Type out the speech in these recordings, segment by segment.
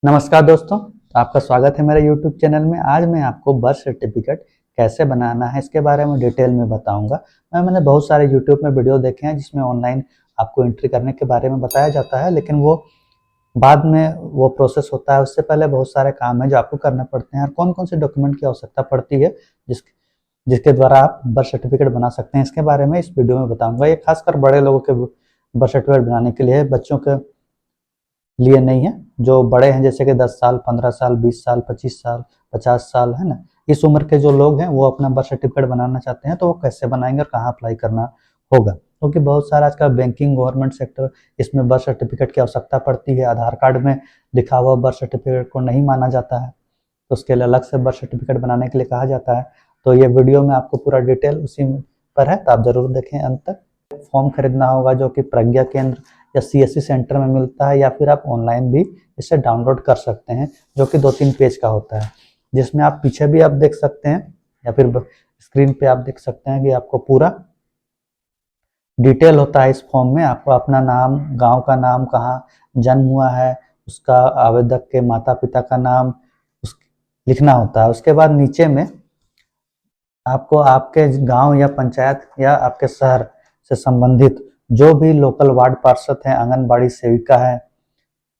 नमस्कार दोस्तों, आपका स्वागत है मेरे यूट्यूब चैनल में। आज मैं आपको बर्थ सर्टिफिकेट कैसे बनाना है इसके बारे में डिटेल में बताऊंगा। मैंने बहुत सारे यूट्यूब में वीडियो देखे हैं जिसमें ऑनलाइन आपको एंट्री करने के बारे में बताया जाता है, लेकिन वो बाद में वो प्रोसेस होता है। उससे पहले बहुत सारे काम है जो आपको करने पड़ते हैं और कौन कौन से डॉक्यूमेंट की आवश्यकता पड़ती है जिसके द्वारा आप बर्थ सर्टिफिकेट बना सकते हैं, इसके बारे में इस वीडियो में बताऊंगा। ये खासकर बड़े लोगों के बर्थ सर्टिफिकेट बनाने के लिए है, बच्चों के लिए नहीं है। जो बड़े हैं जैसे कि 10 साल, 15 साल, 20 साल, 25 साल, 50 साल, है ना, इस उम्र के जो लोग हैं वो अपना बर्थ सर्टिफिकेट बनाना चाहते हैं, तो वो कैसे बनाएंगे और कहाँ अप्लाई करना होगा। क्योंकि बहुत सारा आजकल बैंकिंग, गवर्नमेंट सेक्टर, इसमें बर्थ सर्टिफिकेट की आवश्यकता पड़ती है। आधार कार्ड में लिखा हुआ बर्थ सर्टिफिकेट को नहीं माना जाता है, तो उसके लिए अलग से बर्थ सर्टिफिकेट बनाने के लिए कहा जाता है। तो ये वीडियो में आपको पूरा डिटेल उसी पर है, तो आप जरूर देखें अंत तक। फॉर्म खरीदना होगा जो कि प्रज्ञा केंद्र या सीएससी सेंटर में मिलता है, या फिर आप ऑनलाइन भी इसे डाउनलोड कर सकते हैं, जो कि 2-3 पेज का होता है, जिसमें आप पीछे भी आप देख सकते हैं या फिर स्क्रीन पे आप देख सकते हैं कि आपको पूरा डिटेल होता है। इस फॉर्म में आपको अपना नाम, गांव का नाम, कहाँ जन्म हुआ है, उसका आवेदक के माता पिता का नाम उस लिखना होता है। उसके बाद नीचे में आपको आपके गांव या पंचायत या आपके शहर से संबंधित जो भी लोकल वार्ड पार्षद हैं, आंगनबाड़ी सेविका है,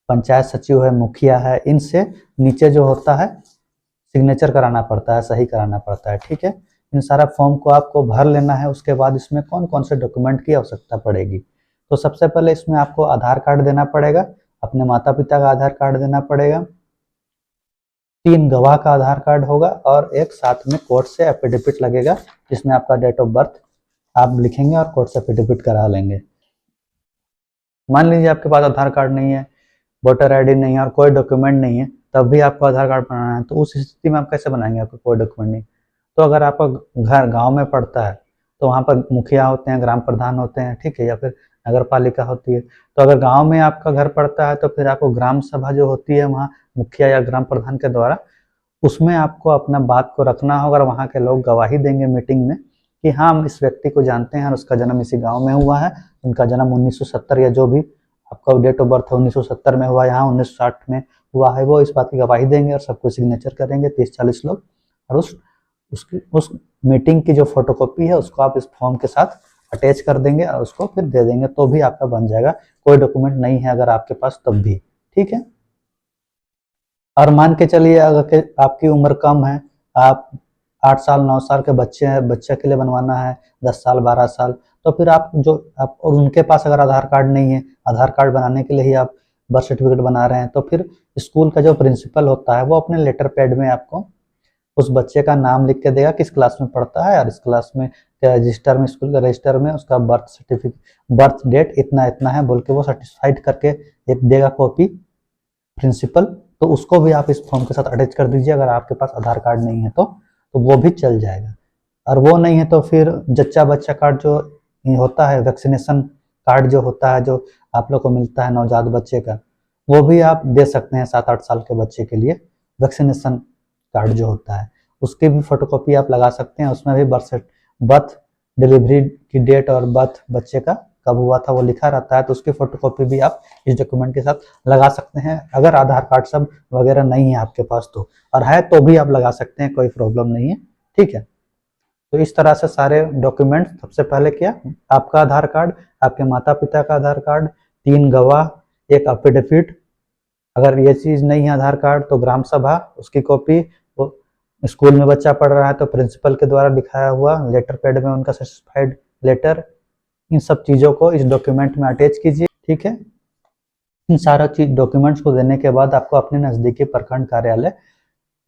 पंचायत सचिव है, मुखिया है, इनसे नीचे जो होता है सिग्नेचर कराना पड़ता है, सही कराना पड़ता है। ठीक है, इन सारा फॉर्म को आपको भर लेना है। उसके बाद इसमें कौन कौन से डॉक्यूमेंट की आवश्यकता पड़ेगी, तो सबसे पहले इसमें आपको आधार कार्ड देना पड़ेगा, अपने माता पिता का आधार कार्ड देना पड़ेगा, 3 गवाह का आधार कार्ड होगा और एक साथ में कोर्ट से एफिडेविट लगेगा, जिसमें आपका डेट ऑफ बर्थ आप लिखेंगे और कोर्ट से एफिडेविट करा लेंगे। मान लीजिए आपके पास आधार कार्ड नहीं है, वोटर आईडी नहीं है और कोई डॉक्यूमेंट नहीं है, तब भी आपको आधार कार्ड बनाना है, तो उस स्थिति में आप कैसे बनाएंगे? आपको कोई डॉक्यूमेंट नहीं, तो अगर आपका घर गांव में पड़ता है तो वहाँ पर मुखिया होते हैं, ग्राम प्रधान होते हैं, ठीक है, या फिर नगर पालिका होती है। तो अगर गांव में आपका घर पड़ता है तो फिर आपको ग्राम सभा जो होती है वहाँ मुखिया या ग्राम प्रधान के द्वारा, उसमें आपको अपना बात को रखना होगा और वहाँ के लोग गवाही देंगे मीटिंग में कि हाँ, हम इस व्यक्ति को जानते हैं और उसका जन्म इसी गांव में हुआ है, उनका जन्म 1970 या जो भी आपका डेट ऑफ बर्थ है 1970 में हुआ, यहाँ 1960 में हुआ है, वो इस बात की गवाही देंगे और सबको सिग्नेचर करेंगे 30-40 लोग। और उस मीटिंग की जो फोटोकॉपी है उसको आप इस फॉर्म के साथ अटैच कर देंगे और उसको फिर दे देंगे, तो भी आपका बन जाएगा। कोई डॉक्यूमेंट नहीं है अगर आपके पास तब भी, ठीक है। और मान के चलिए अगर आपकी उम्र कम है, आप 8 साल 9 साल के बच्चे हैं, बच्चे के लिए बनवाना है 10 साल 12 साल, तो फिर आप और उनके पास अगर आधार कार्ड नहीं है, आधार कार्ड बनाने के लिए ही आप बर्थ सर्टिफिकेट बना रहे हैं, तो फिर स्कूल का जो प्रिंसिपल होता है वो अपने लेटर पैड में आपको उस बच्चे का नाम लिख के देगा, किस क्लास में पढ़ता है और इस क्लास में रजिस्टर में, स्कूल के रजिस्टर में उसका बर्थ सर्टिफिकेट, बर्थ डेट इतना इतना है बोल के वो सर्टिफाइड करके एक देगा कॉपी प्रिंसिपल। तो उसको भी आप इस फॉर्म के साथ अटैच कर दीजिए अगर आपके पास आधार कार्ड नहीं है तो वो भी चल जाएगा। और वो नहीं है तो फिर जच्चा बच्चा कार्ड जो होता है, वैक्सीनेशन कार्ड जो होता है, जो आप लोग को मिलता है नवजात बच्चे का, वो भी आप दे सकते हैं 7-8 साल के बच्चे के लिए। वैक्सीनेशन कार्ड जो होता है उसकी भी फोटोकॉपी आप लगा सकते हैं, उसमें भी बर्थ डिलीवरी की डेट और बर्थ बच्चे का कब हुआ था वो लिखा रहता है, तो उसकी फोटोकॉपी भी आप इस डॉक्यूमेंट के साथ लगा सकते हैं। अगर आधार कार्ड सब वगैरह नहीं है आपके पास तो, और है तो भी आप लगा सकते हैं, कोई प्रॉब्लम नहीं है, ठीक है। तो इस तरह से सारे डॉक्यूमेंट, सबसे पहले क्या, आपका आधार कार्ड, आपके माता पिता का आधार कार्ड, 3 गवाह, एक एफिडेविट, अगर ये चीज नहीं है आधार कार्ड तो ग्राम सभा उसकी कॉपी, वो स्कूल में बच्चा पढ़ रहा है तो प्रिंसिपल के द्वारा दिखाया हुआ लेटर पैड में उनका सर्टिफाइड लेटर, इन सब चीजों को इस डॉक्यूमेंट में अटैच कीजिए, ठीक है। इन सारा चीज डॉक्यूमेंट्स को देने के बाद आपको अपने नजदीकी प्रखंड कार्यालय,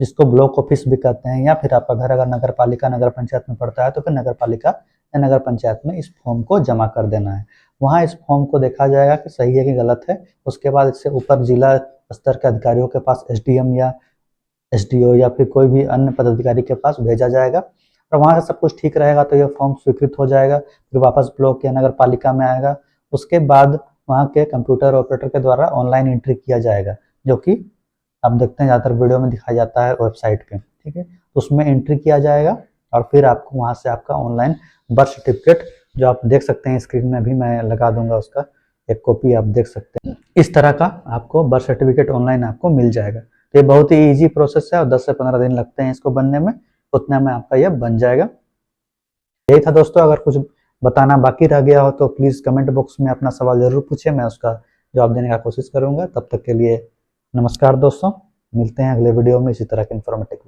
जिसको ब्लॉक ऑफिस भी कहते हैं, या फिर आपका घर अगर नगर पालिका नगर पंचायत में पड़ता है तो फिर नगर पालिका या नगर पंचायत में इस फॉर्म को जमा कर देना है। वहाँ इस फॉर्म को देखा जाएगा कि सही है कि गलत है। उसके बाद इससे ऊपर जिला स्तर के अधिकारियों के पास, एसडीएम या एसडीओ या फिर कोई भी अन्य पदाधिकारी के पास भेजा जाएगा, और वहाँ से सब कुछ ठीक रहेगा तो यह फॉर्म स्वीकृत हो जाएगा, फिर वापस ब्लॉक या नगर पालिका में आएगा। उसके बाद वहाँ के कंप्यूटर ऑपरेटर के द्वारा ऑनलाइन एंट्री किया जाएगा, जो कि आप देखते हैं ज़्यादातर वीडियो में दिखाया जाता है वेबसाइट पे, ठीक है। तो उसमें एंट्री किया जाएगा और फिर आपको वहाँ से आपका ऑनलाइन बर्थ सर्टिफिकेट, जो आप देख सकते हैं स्क्रीन में भी मैं लगा दूंगा उसका एक कॉपी आप देख सकते हैं। इस तरह का आपको बर्थ सर्टिफिकेट ऑनलाइन आपको मिल जाएगा। तो ये बहुत ही ईजी प्रोसेस है और 10 से 15 दिन लगते हैं इसको बनने में, उतने में आपका ये बन जाएगा। यही था दोस्तों, अगर कुछ बताना बाकी रह गया हो तो प्लीज़ कमेंट बॉक्स में अपना सवाल ज़रूर पूछिए, मैं उसका जवाब देने का कोशिश करूँगा। तब तक के लिए नमस्कार दोस्तों, मिलते हैं अगले वीडियो में इसी तरह के इन्फॉर्मेटिव